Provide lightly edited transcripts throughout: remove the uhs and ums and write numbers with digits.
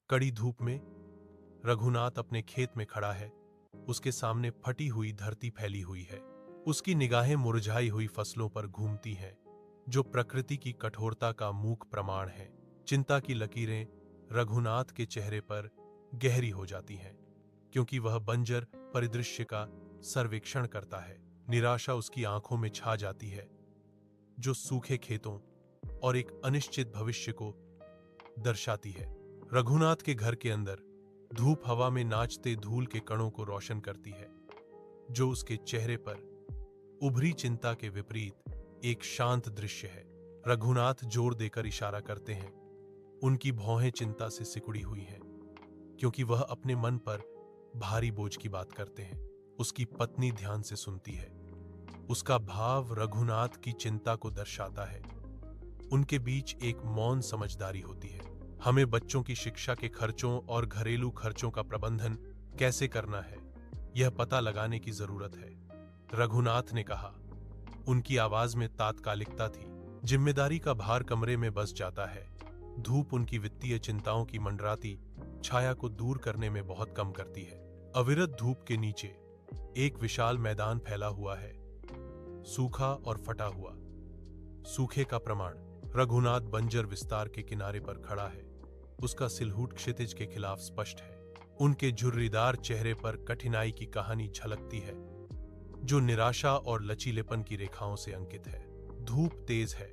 कड़ी धूप में रघुनाथ अपने खेत में खड़ा है। उसके सामने फटी हुई धरती फैली हुई है। उसकी निगाहें मुरझाई हुई फसलों पर घूमती हैं, जो प्रकृति की कठोरता का मूक प्रमाण है। चिंता की लकीरें रघुनाथ के चेहरे पर गहरी हो जाती हैं, क्योंकि वह बंजर परिदृश्य का सर्वेक्षण करता है। निराशा उसकी आंखों में छा जाती है, जो सूखे खेतों और एक अनिश्चित भविष्य को दर्शाती है। रघुनाथ के घर के अंदर धूप हवा में नाचते धूल के कणों को रोशन करती है, जो उसके चेहरे पर उभरी चिंता के विपरीत एक शांत दृश्य है। रघुनाथ जोर देकर इशारा करते हैं। उनकी भौहें चिंता से सिकुड़ी हुई हैं, क्योंकि वह अपने मन पर भारी बोझ की बात करते हैं। उसकी पत्नी ध्यान से सुनती है। उसका भाव रघुनाथ की चिंता को दर्शाता है। उनके बीच एक मौन समझदारी होती है। हमें बच्चों की शिक्षा के खर्चों और घरेलू खर्चों का प्रबंधन कैसे करना है, यह पता लगाने की जरूरत है, रघुनाथ ने कहा। उनकी आवाज में तात्कालिकता थी। जिम्मेदारी का भार कमरे में बस जाता है। धूप उनकी वित्तीय चिंताओं की मंडराती छाया को दूर करने में बहुत कम करती है। अविरत धूप के नीचे एक विशाल मैदान फैला हुआ है, सूखा और फटा हुआ। सूखे का प्रमाण। रघुनाथ बंजर विस्तार के किनारे पर खड़ा है। उसका सिलहूट क्षितिज के खिलाफ स्पष्ट है। उनके झुर्रीदार चेहरे पर कठिनाई की कहानी झलकती है, जो निराशा और लचीलेपन की रेखाओं से अंकित है। धूप तेज है,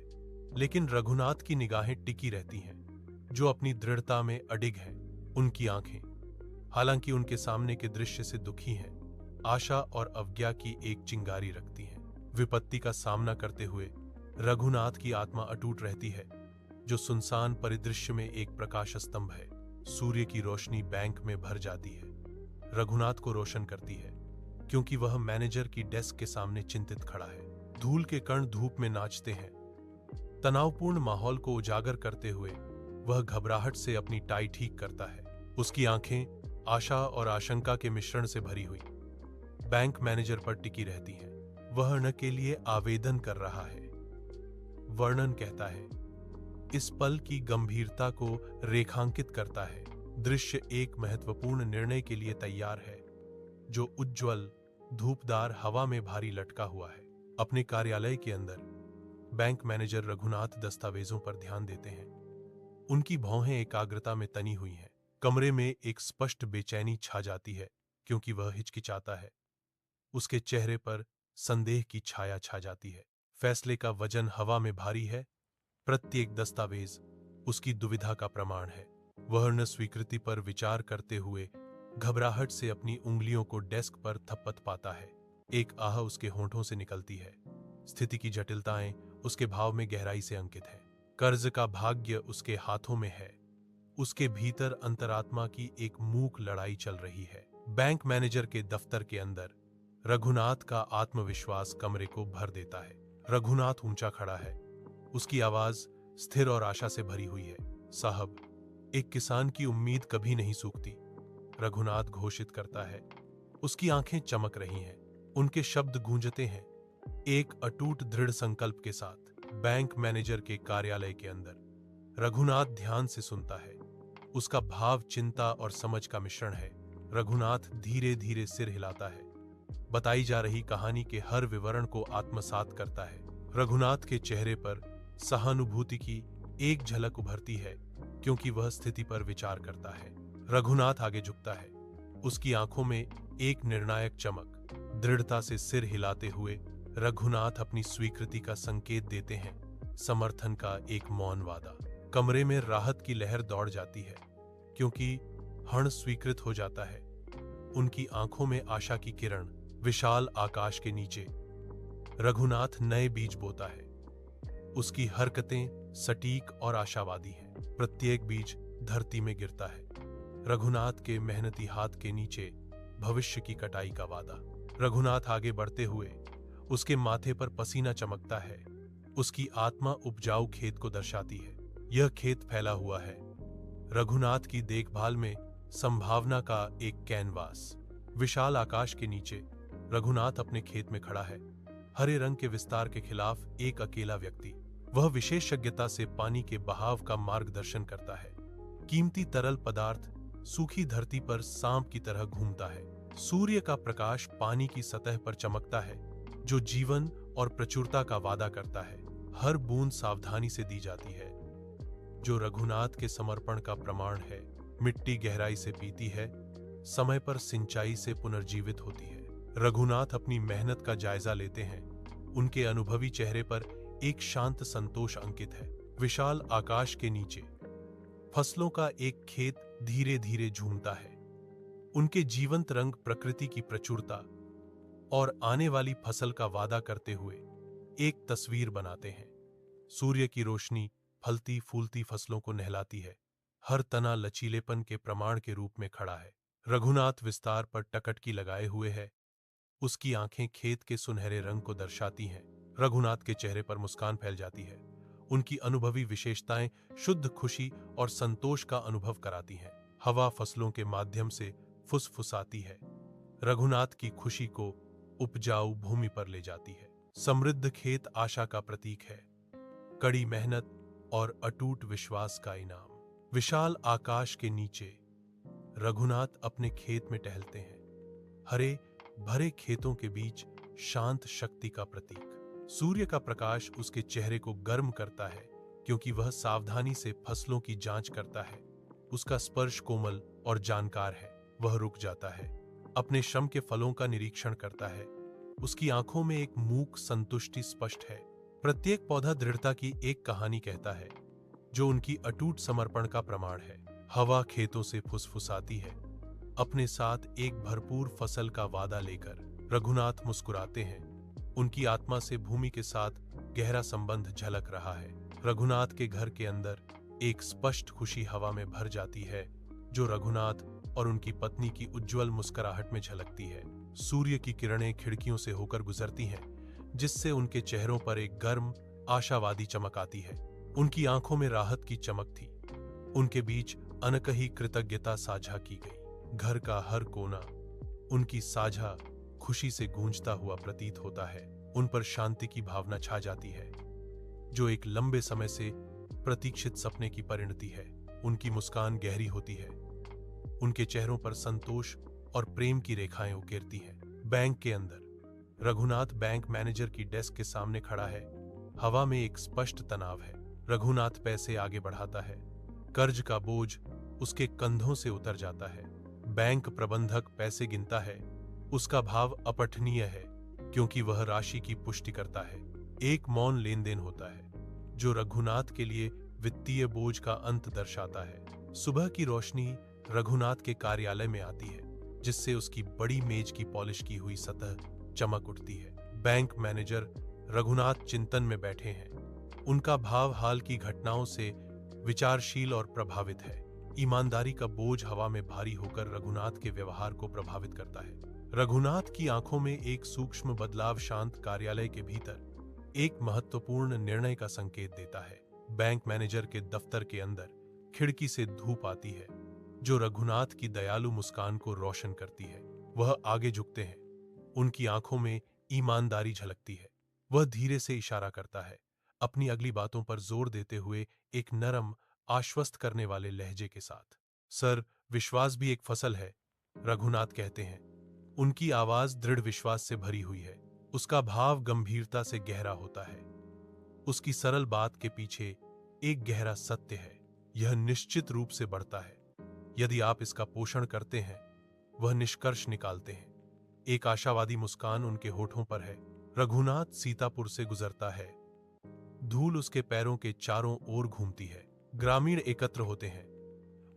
लेकिन रघुनाथ की निगाहें टिकी रहती हैं, जो अपनी दृढ़ता में अडिग हैं। उनकी आंखें, हालांकि उनके सामने के दृश्य से दुखी हैं, आशा और अवज्ञा की एक चिंगारी रखती हैं। विपत्ति का सामना करते हुए रघुनाथ की आत्मा अटूट रहती है, जो सुनसान परिदृश्य में एक प्रकाश स्तंभ है। सूर्य की रोशनी बैंक में भर जाती है, रघुनाथ को रोशन करती है, क्योंकि वह मैनेजर की डेस्क के सामने चिंतित खड़ा है। धूल के कण धूप में नाचते हैं। तनावपूर्ण माहौल को उजागर करते हुए वह घबराहट से अपनी टाई ठीक करता है। उसकी आंखें आशा और आशंका के मिश्रण से भरी हुई बैंक मैनेजर पर टिकी रहती हैं। वह ऋण के लिए आवेदन कर रहा है। वर्णन कहता है, इस पल की गंभीरता को रेखांकित करता है। दृश्य एक महत्वपूर्ण निर्णय के लिए तैयार है, जो उज्ज्वल धूपदार हवा में भारी लटका हुआ है। अपने कार्यालय के अंदर बैंक मैनेजर रघुनाथ दस्तावेजों पर ध्यान देते हैं। उनकी भौहें एकाग्रता में तनी हुई हैं। कमरे में एक स्पष्ट बेचैनी छा जाती है, क्योंकि वह हिचकिचाता है। उसके चेहरे पर संदेह की छाया छा जाती है। फैसले का वजन हवा में भारी है। प्रत्येक दस्तावेज उसकी दुविधा का प्रमाण है। वह ऋण स्वीकृति पर विचार करते हुए घबराहट से अपनी उंगलियों को डेस्क पर थपथ पाता है। एक आह उसके होंठों से निकलती है। स्थिति की जटिलताएं उसके भाव में गहराई से अंकित है। कर्ज का भाग्य उसके हाथों में है। उसके भीतर अंतरात्मा की एक मूक लड़ाई चल रही है। बैंक मैनेजर के दफ्तर के अंदर रघुनाथ का आत्मविश्वास कमरे को भर देता है। रघुनाथ ऊंचा खड़ा है। उसकी आवाज स्थिर और आशा से भरी हुई है। साहब, एक किसान की उम्मीद कभी नहीं सूखती, रघुनाथ घोषित करता है। उसकी आंखें चमक रही हैं। उनके शब्द गूंजते हैं, एक अटूट दृढ़ संकल्प के साथ। बैंक मैनेजर के कार्यालय के अंदर रघुनाथ ध्यान से सुनता है। उसका भाव चिंता और समझ का मिश्रण है। रघुनाथ धीरे धीरे सिर हिलाता है, बताई जा रही कहानी के हर विवरण को आत्मसात करता है। रघुनाथ के चेहरे पर सहानुभूति की एक झलक उभरती है, क्योंकि वह स्थिति पर विचार करता है। रघुनाथ आगे झुकता है। उसकी आंखों में एक निर्णायक चमक। दृढ़ता से सिर हिलाते हुए रघुनाथ अपनी स्वीकृति का संकेत देते हैं। समर्थन का एक मौन वादा। कमरे में राहत की लहर दौड़ जाती है, क्योंकि ऋण स्वीकृत हो जाता है। उनकी आंखों में आशा की किरण। विशाल आकाश के नीचे रघुनाथ नए बीज बोता है। उसकी हरकतें सटीक और आशावादी हैं। प्रत्येक बीज धरती में गिरता है। रघुनाथ के मेहनती हाथ के नीचे भविष्य की कटाई का वादा। रघुनाथ आगे बढ़ते हुए, उसके माथे पर पसीना चमकता है। उसकी आत्मा उपजाऊ खेत को दर्शाती है। यह खेत फैला हुआ है, रघुनाथ की देखभाल में संभावना का एक कैनवास। विशाल आकाश के नीचे रघुनाथ अपने खेत में खड़ा है। हरे रंग के विस्तार के खिलाफ एक अकेला व्यक्ति। वह विशेषज्ञता से पानी के बहाव का मार्गदर्शन करता है। कीमती तरल पदार्थ सूखी धरती पर सांप की तरह घूमता है। सूर्य का प्रकाश पानी की सतह पर चमकता है, जो जीवन और प्रचुरता का वादा करता है। हर बूंद सावधानी से दी जाती है, जो रघुनाथ के समर्पण का प्रमाण है। मिट्टी गहराई से पीती है, समय पर सिंचाई से पुनर्जीवित होती है। रघुनाथ अपनी मेहनत का जायजा लेते हैं। उनके अनुभवी चेहरे पर एक शांत संतोष अंकित है। विशाल आकाश के नीचे फसलों का एक खेत धीरे धीरे झूमता है। उनके जीवंत रंग प्रकृति की प्रचुरता और आने वाली फसल का वादा करते हुए एक तस्वीर बनाते हैं। सूर्य की रोशनी फलती फूलती फसलों को नहलाती है। हर तना लचीलेपन के प्रमाण के रूप में खड़ा है। रघुनाथ विस्तार पर टकटकी लगाए हुए है। उसकी आंखें खेत के सुनहरे रंग को दर्शाती हैं। रघुनाथ के चेहरे पर मुस्कान फैल जाती है। उनकी अनुभवी विशेषताएं शुद्ध खुशी और संतोष का अनुभव कराती हैं। हवा फसलों के माध्यम से फुसफुसाती है। रघुनाथ की खुशी को उपजाऊ भूमि पर ले जाती है। समृद्ध खेत आशा का प्रतीक है, कड़ी मेहनत और अटूट विश्वास का इनाम। विशाल आकाश के नीचे रघुनाथ अपने खेत में टहलते हैं। हरे भरे खेतों के बीच शांत शक्ति का प्रतीक। सूर्य का प्रकाश उसके चेहरे को गर्म करता है, क्योंकि वह सावधानी से फसलों की जांच करता है। उसका स्पर्श कोमल और जानकार है। वह रुक जाता है, अपने श्रम के फलों का निरीक्षण करता है। उसकी आंखों में एक मूक संतुष्टि स्पष्ट है। प्रत्येक पौधा दृढ़ता की एक कहानी कहता है, जो उनकी अटूट समर्पण का प्रमाण है। हवा खेतों से फुसफुसाती है। अपने साथ एक भरपूर फसल का वादा लेकर रघुनाथ मुस्कुराते हैं। उनकी आत्मा से भूमि के साथ गहरा संबंध झलक रहा है। रघुनाथ के घर के अंदर एक स्पष्ट खुशी हवा में भर जाती है, जो रघुनाथ और उनकी पत्नी की उज्जवल मुस्कुराहट में झलकती है। सूर्य की किरणें खिड़कियों से होकर गुजरती हैं, जिससे उनके चेहरों पर एक गर्म आशावादी चमक आती है। उनकी आंखों में राहत की चमक थी। उनके बीच अनकही कृतज्ञता साझा की गई। घर का हर कोना उनकी साझा खुशी से गूंजता हुआ प्रतीत होता है। उन पर शांति की भावना छा जाती है, जो एक लंबे समय से प्रतीक्षित सपने की परिणति है। उनकी मुस्कान गहरी होती है। उनके चेहरों पर संतोष और प्रेम की रेखाएं उकेरती हैं। बैंक के अंदर रघुनाथ बैंक मैनेजर की डेस्क के सामने खड़ा है। हवा में एक स्पष्ट तनाव है। रघुनाथ पैसे आगे बढ़ाता है। कर्ज का बोझ उसके कंधों से उतर जाता है। बैंक प्रबंधक पैसे गिनता है। उसका भाव अपठनीय है, क्योंकि वह राशि की पुष्टि करता है। एक मौन लेन देन होता है, जो रघुनाथ के लिए वित्तीय बोझ का अंत दर्शाता है। सुबह की रोशनी रघुनाथ के कार्यालय में आती है, जिससे उसकी बड़ी मेज की पॉलिश की हुई सतह चमक उठती है। बैंक मैनेजर रघुनाथ चिंतन में बैठे हैं। उनका भाव हाल की घटनाओं से विचारशील और प्रभावित है। ईमानदारी का बोझ हवा में भारी होकर रघुनाथ के व्यवहार को प्रभावित करता है। रघुनाथ की आंखों में एक सूक्ष्म बदलाव शांत कार्यालय के भीतर एक महत्वपूर्ण निर्णय का संकेत देता है। बैंक मैनेजर के दफ्तर के अंदर खिड़की से धूप आती है, जो रघुनाथ की दयालु मुस्कान को रोशन करती है। वह आगे झुकते हैं। उनकी आंखों में ईमानदारी झलकती है। वह धीरे से इशारा करता है, अपनी अगली बातों पर जोर देते हुए एक नरम आश्वस्त करने वाले लहजे के साथ। सर, विश्वास भी एक फसल है, रघुनाथ कहते हैं। उनकी आवाज दृढ़ विश्वास से भरी हुई है। उसका भाव गंभीरता से गहरा होता है। उसकी सरल बात के पीछे एक गहरा सत्य है। यह निश्चित रूप से बढ़ता है। यदि आप इसका पोषण करते हैं, वह निष्कर्ष निकालते हैं। एक आशावादी मुस्कान उनके होठों पर है। रघुनाथ सीतापुर से गुजरता है। धूल उसके पैरों के चारों ओर घूमती है। ग्रामीण एकत्र होते हैं।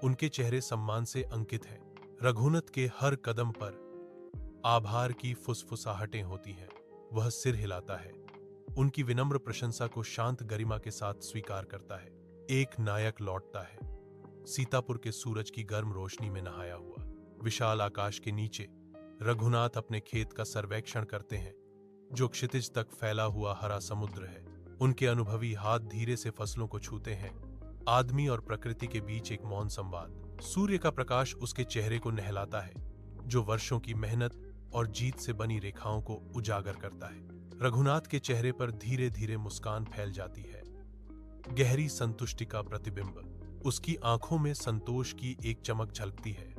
उनके चेहरे सम्मान से अंकित हैं। रघुनाथ के हर कदम पर आभार की फुसफुसाहटें होती हैं। वह सिर हिलाता है, उनकी विनम्र प्रशंसा को शांत गरिमा के साथ स्वीकार करता है। एक नायक लौटता है, सीतापुर के सूरज की गर्म रोशनी में नहाया हुआ। विशाल आकाश के नीचे रघुनाथ अपने खेत का सर्वेक्षण करते हैं, जो क्षितिज तक फैला हुआ हरा समुद्र है। उनके अनुभवी हाथ धीरे से फसलों को छूते हैं। आदमी और प्रकृति के बीच एक मौन संवाद। सूर्य का प्रकाश उसके चेहरे को नहलाता है, जो वर्षों की मेहनत और जीत से बनी रेखाओं को उजागर करता है। रघुनाथ के चेहरे पर धीरे धीरे मुस्कान फैल जाती है, गहरी संतुष्टि का प्रतिबिंब। उसकी आंखों में संतोष की एक चमक झलकती है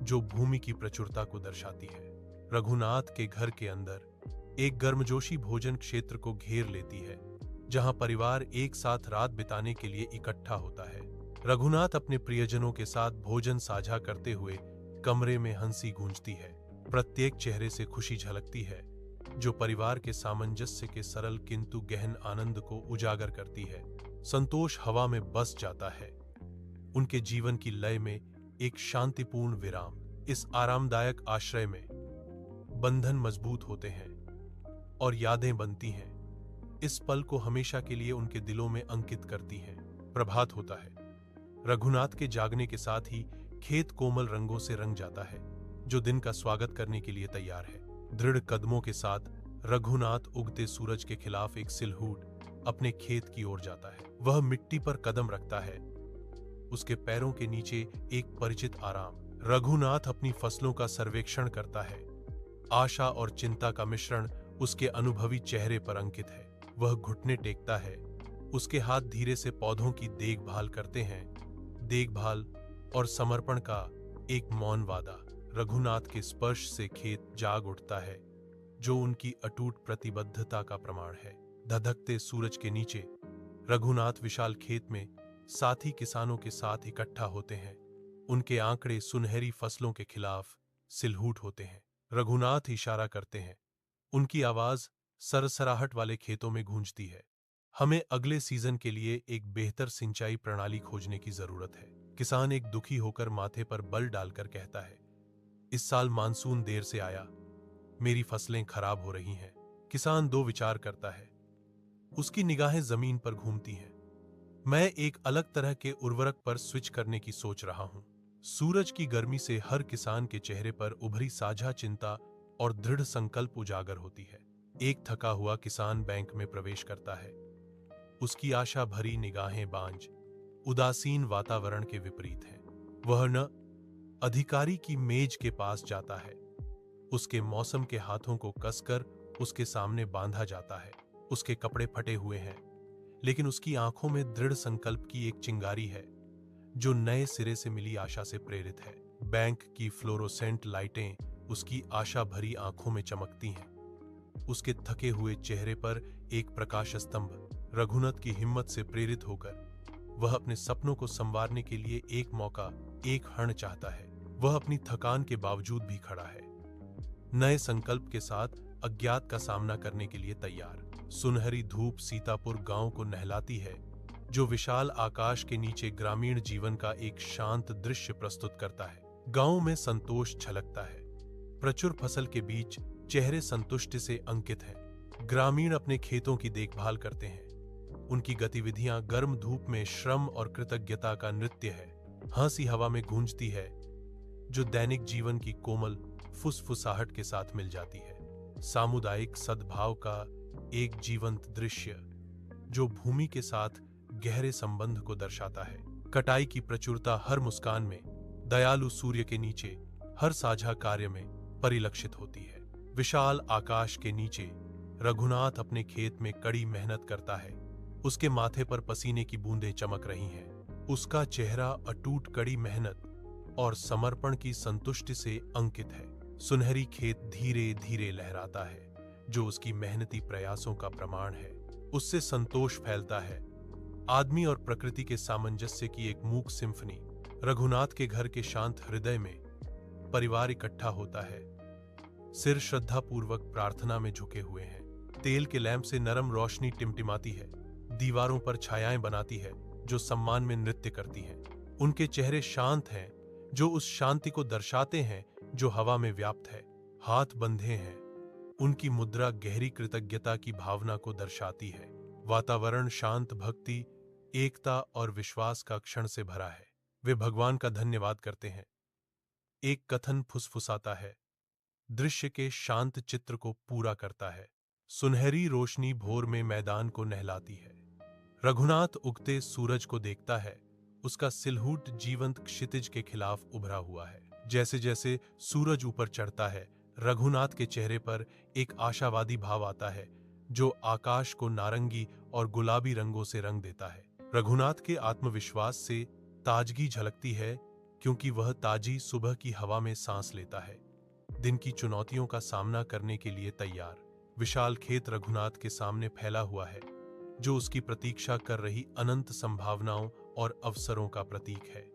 जो भूमि की प्रचुरता को दर्शाती है। रघुनाथ के घर के अंदर एक गर्मजोशी भोजन क्षेत्र को घेर लेती है जहां परिवार एक साथ रात बिताने के लिए इकट्ठा होता है। रघुनाथ अपने प्रियजनों के साथ भोजन साझा करते हुए कमरे में हंसी गूंजती है। प्रत्येक चेहरे से खुशी झलकती है जो परिवार के सामंजस्य के सरल किंतु गहन आनंद को उजागर करती है। संतोष हवा में बस जाता है। उनके जीवन की लय में एक शांतिपूर्ण विराम। इस आरामदायक आश्रय में बंधन मजबूत होते हैं और यादें बनती हैं। इस पल को हमेशा के लिए उनके दिलों में अंकित करती हैं। प्रभात होता है। रघुनाथ के जागने के साथ ही खेत कोमल रंगों से रंग जाता है जो दिन का स्वागत करने के लिए तैयार है। दृढ़ कदमों के साथ रघुनाथ उगते सूरज के खिलाफ एक सिलहूट अपने खेत की ओर जाता है। वह मिट्टी पर कदम रखता है। उसके पैरों के नीचे एक परिचित आराम। रघुनाथ अपनी फसलों का सर्वेक्षण करता है। आशा और चिंता का मिश्रण उसके अनुभवी चेहरे पर अंकित है। वह घुटने टेकता है। उसके हाथ धीरे से पौधों की देखभाल करते हैं। देखभाल और समर्पण का एक मौन वादा। रघुनाथ के स्पर्श से खेत जाग उठता है जो उनकी अटूट प्रतिबद्धता का प्रमाण है। धधकते सूरज के नीचे रघुनाथ विशाल खेत में साथी किसानों के साथ इकट्ठा होते हैं। उनके आंकड़े सुनहरी फसलों के खिलाफ सिलहूट होते हैं। रघुनाथ इशारा करते हैं। उनकी आवाज सरसराहट वाले खेतों में गूंजती है। हमें अगले सीजन के लिए एक बेहतर सिंचाई प्रणाली खोजने की जरूरत है। किसान एक दुखी होकर माथे पर बल डालकर कहता है, इस साल मानसून देर से आया, मेरी फसलें खराब हो रही हैं। किसान दो विचार करता है। उसकी निगाहें जमीन पर घूमती हैं। मैं एक अलग तरह के उर्वरक पर स्विच करने की सोच रहा हूं। सूरज की गर्मी से हर किसान के चेहरे पर उभरी साझा चिंता और दृढ़ संकल्प उजागर होती है। एक थका हुआ किसान बैंक में प्रवेश करता है। उसकी आशा भरी निगाहें बांझ, उदासीन वातावरण के विपरीत हैं। वह न अधिकारी की मेज के पास जाता है। उसके मौसम के हाथों को कसकर उसके सामने बांधा जाता है। उसके कपड़े फटे हुए हैं, लेकिन उसकी आंखों में दृढ़ संकल्प की एक चिंगारी है जो नए सिरे से मिली आशा से प्रेरित है। बैंक की फ्लोरोसेंट लाइटें उसकी आशा भरी आंखों में चमकती हैं। उसके थके हुए चेहरे पर एक प्रकाश स्तंभ। रघुनाथ की हिम्मत से प्रेरित होकर वह अपने सपनों को संवारने के लिए एक मौका, एक क्षण चाहता है। वह अपनी थकान के बावजूद भी खड़ा है, नए संकल्प के साथ अज्ञात का सामना करने के लिए तैयार। सुनहरी धूप सीतापुर गांव को नहलाती है जो विशाल आकाश के नीचे ग्रामीण जीवन का एक शांत दृश्य प्रस्तुत करता है। गांव में संतोष झलकता है। प्रचुर फसल के बीच चेहरे संतुष्टि से अंकित हैं। ग्रामीण अपने खेतों की देखभाल करते हैं। उनकी गतिविधियां गर्म धूप में श्रम और कृतज्ञता का नृत्य है। हंसी हवा में गूंजती है जो दैनिक जीवन की कोमल फुसफुसाहट के साथ मिल जाती है। सामुदायिक सद्भाव का एक जीवंत दृश्य जो भूमि के साथ गहरे संबंध को दर्शाता है। कटाई की प्रचुरता हर मुस्कान में, दयालु सूर्य के नीचे, हर साझा कार्य में परिलक्षित होती है। विशाल आकाश के नीचे रघुनाथ अपने खेत में कड़ी मेहनत करता है। उसके माथे पर पसीने की बूंदें चमक रही हैं। उसका चेहरा अटूट कड़ी मेहनत और समर्पण की संतुष्टि से अंकित है। सुनहरी खेत धीरे धीरे लहराता है जो उसकी मेहनती प्रयासों का प्रमाण है। उससे संतोष फैलता है। आदमी और प्रकृति के सामंजस्य की एक मूक सिम्फनी। रघुनाथ के घर के शांत हृदय में परिवार इकट्ठा होता है। सिर श्रद्धापूर्वक प्रार्थना में झुके हुए हैं। तेल के लैंप से नरम रोशनी टिमटिमाती है। दीवारों पर छायाएं बनाती है जो सम्मान में नृत्य करती हैं। उनके चेहरे शांत हैं जो उस शांति को दर्शाते हैं जो हवा में व्याप्त है। हाथ बंधे हैं। उनकी मुद्रा गहरी कृतज्ञता की भावना को दर्शाती है। वातावरण शांत, भक्ति, एकता और विश्वास का क्षण से भरा है। वे भगवान का धन्यवाद करते हैं। एक कथन फुसफुसाता है, दृश्य के शांत चित्र को पूरा करता है। सुनहरी रोशनी भोर में मैदान को नहलाती है। रघुनाथ उगते सूरज को देखता है। उसका सिलहूट जीवंत क्षितिज के खिलाफ उभरा हुआ है। जैसे जैसे सूरज ऊपर चढ़ता है, रघुनाथ के चेहरे पर एक आशावादी भाव आता है जो आकाश को नारंगी और गुलाबी रंगों से रंग देता है। रघुनाथ के आत्मविश्वास से ताजगी झलकती है, क्योंकि वह ताजी सुबह की हवा में सांस लेता है, दिन की चुनौतियों का सामना करने के लिए तैयार। विशाल खेत रघुनाथ के सामने फैला हुआ है, जो उसकी प्रतीक्षा कर रही अनंत संभावनाओं और अवसरों का प्रतीक है।